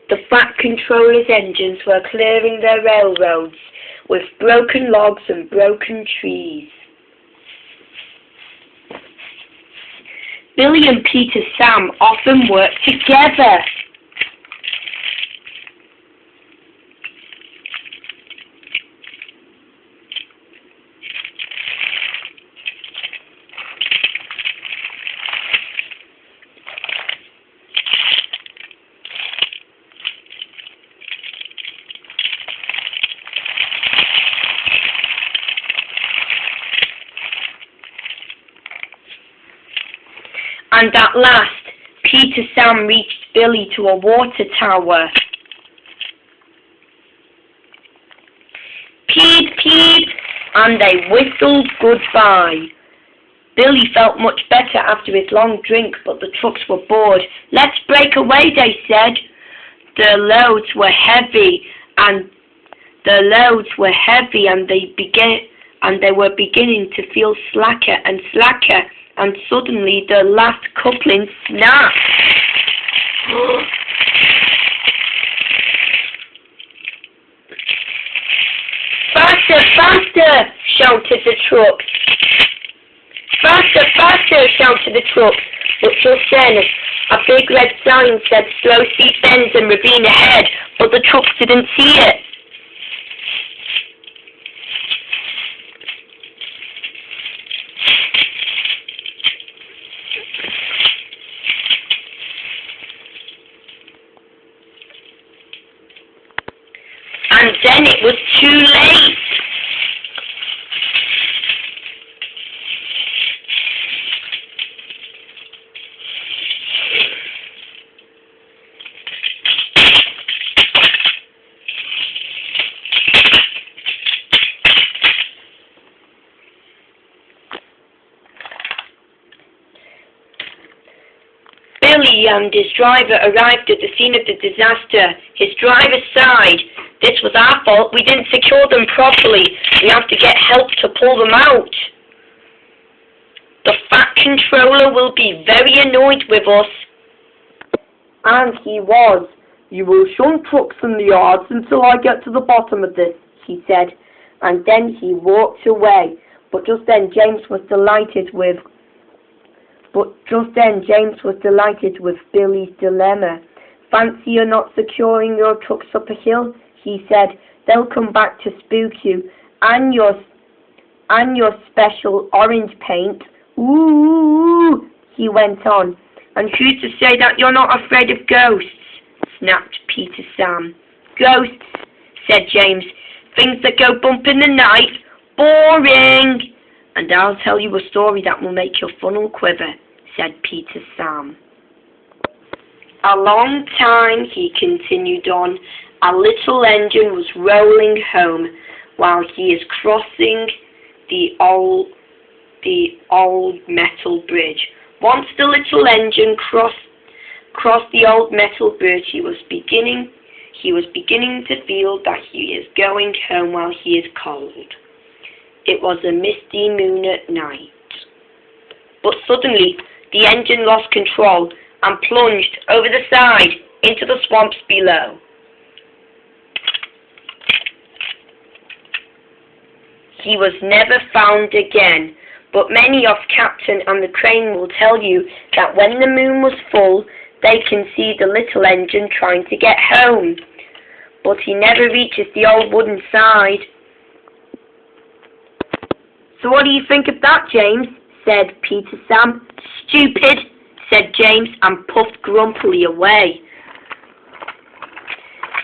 The Fat Controller's engines were clearing the railroads with broken logs and broken trees. Billy and Peter Sam often worked together. And at last, Peter Sam reached Billy to a water tower. Peep, peep, and they whistled goodbye. Billy felt much better after his long drink, but the trucks were bored. Let's break away, they said. The loads were heavy, and they were beginning to feel slacker and slacker. And suddenly the last coupling snapped. Faster, faster, shouted the trucks. Faster, faster, shouted the trucks. But just then, a big red sign said slow steep bends and ravine ahead, but the trucks didn't see it. And then it was too late. Billy and his driver arrived at the scene of the disaster. His driver sighed. This was our fault. We didn't secure them properly. We have to get help to pull them out. The Fat Controller will be very annoyed with us. And he was. You will shunt trucks in the yards until I get to the bottom of this, he said. And then he walked away. But just then James was delighted with Billy's dilemma. Fancy you're not securing your trucks up a hill, he said. They'll come back to spook you. And your special orange paint. Ooh, he went on. And who's to say that you're not afraid of ghosts? Snapped Peter Sam. Ghosts, said James. Things that go bump in the night. Boring. And I'll tell you a story that will make your funnel quiver, said Peter Sam. A long time, he continued on, a little engine was rolling home while he is crossing the old metal bridge. Once the little engine crossed the old metal bridge, he was beginning to feel that he is going home while he is cold. It was a misty moonlit night. But suddenly, the engine lost control and plunged over the side into the swamps below. He was never found again, but many of Captain and the Crane will tell you that when the moon was full, they can see the little engine trying to get home. But he never reaches the old wooden side. So what do you think of that, James? Said Peter Sam. Stupid, said James, and puffed grumpily away.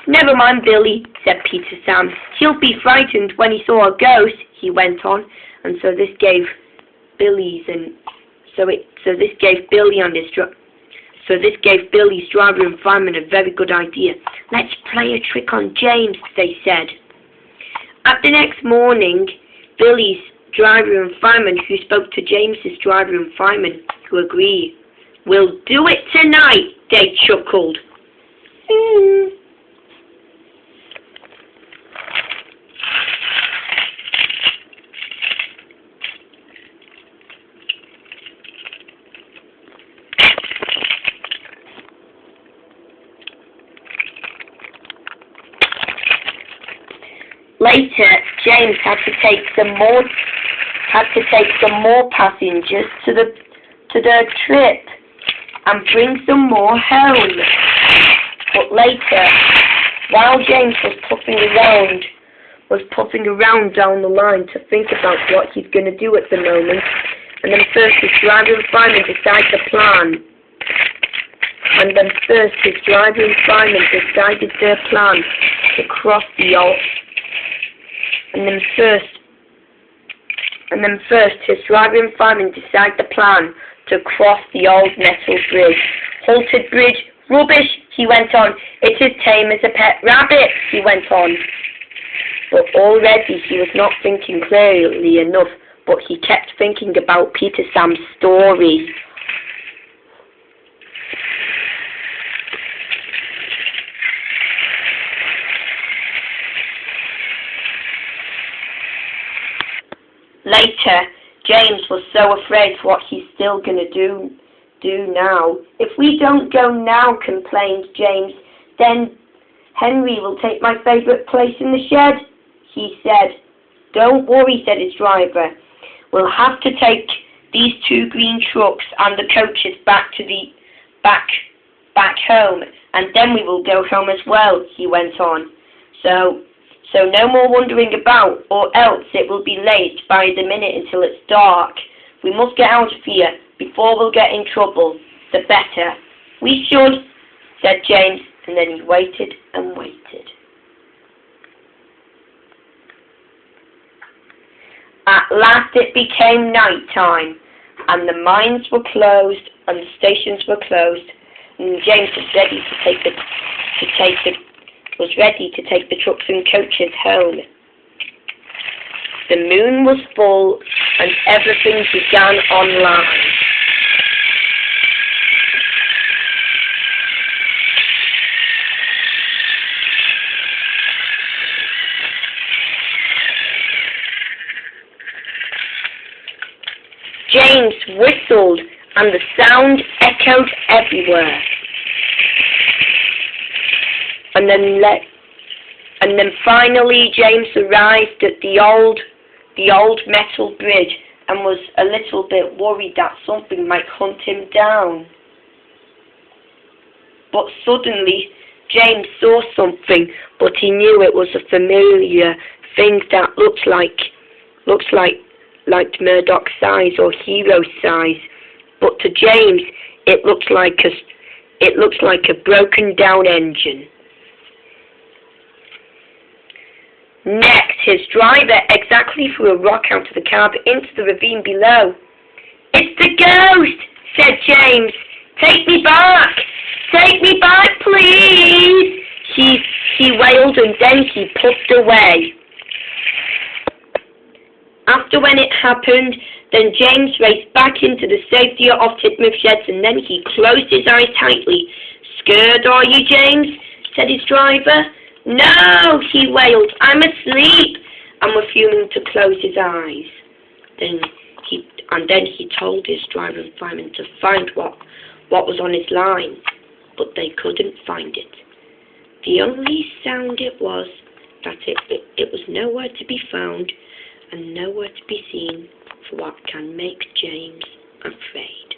Never mind, Billy, said Peter Sam. He'll be frightened when he saw a ghost, he went on, and so this gave Billy's driver and fireman a very good idea. Let's play a trick on James, they said. At the next morning, Billy's driver and fireman, who spoke to James's driver and fireman, who agreed. We'll do it tonight, they chuckled. Later, James had to take some more passengers to the trip and bring some more home. But later, while James was puffing around down the line to think about what he's going to do at the moment, and then first his driver and fireman decided their plan to cross the old. And then first his driver and fireman decided the plan to cross the old metal bridge. Halted bridge, rubbish, he went on. It is tame as a pet rabbit, he went on. But already he was not thinking clearly enough, but he kept thinking about Peter Sam's story. Later, James was so afraid what he's still going to do now. If we don't go now, complained James, then Henry will take my favourite place in the shed, he said. Don't worry, said his driver. We'll have to take these 2 green trucks and the coaches back to the back home, and then we will go home as well, he went on. So no more wandering about, or else it will be late by the minute until it's dark. We must get out of here before we'll get in trouble. The better. We should, said James, and then he waited and waited. At last it became night time, and the mines were closed, and the stations were closed, and James was ready to take the trucks and coaches home. The moon was full, and everything began online. James whistled, and the sound echoed everywhere. And then finally James arrived at the old metal bridge and was a little bit worried that something might hunt him down. But suddenly James saw something, but he knew it was a familiar thing that looked like Murdoch's size or Hero's size. But to James it looked like a broken down engine. Next, his driver exactly threw a rock out of the cab into the ravine below. It's the ghost, said James. Take me back! Take me back, please! He wailed, and then he puffed away. After when it happened, then James raced back into the safety of Tidmouth Sheds, and then he closed his eyes tightly. Scared, are you, James? Said his driver. No, he wailed, I'm asleep, and refusing to close his eyes. Then he told his driver and fireman to find what was on his line, but they couldn't find it. The only sound it was that it was nowhere to be found and nowhere to be seen for what can make James afraid.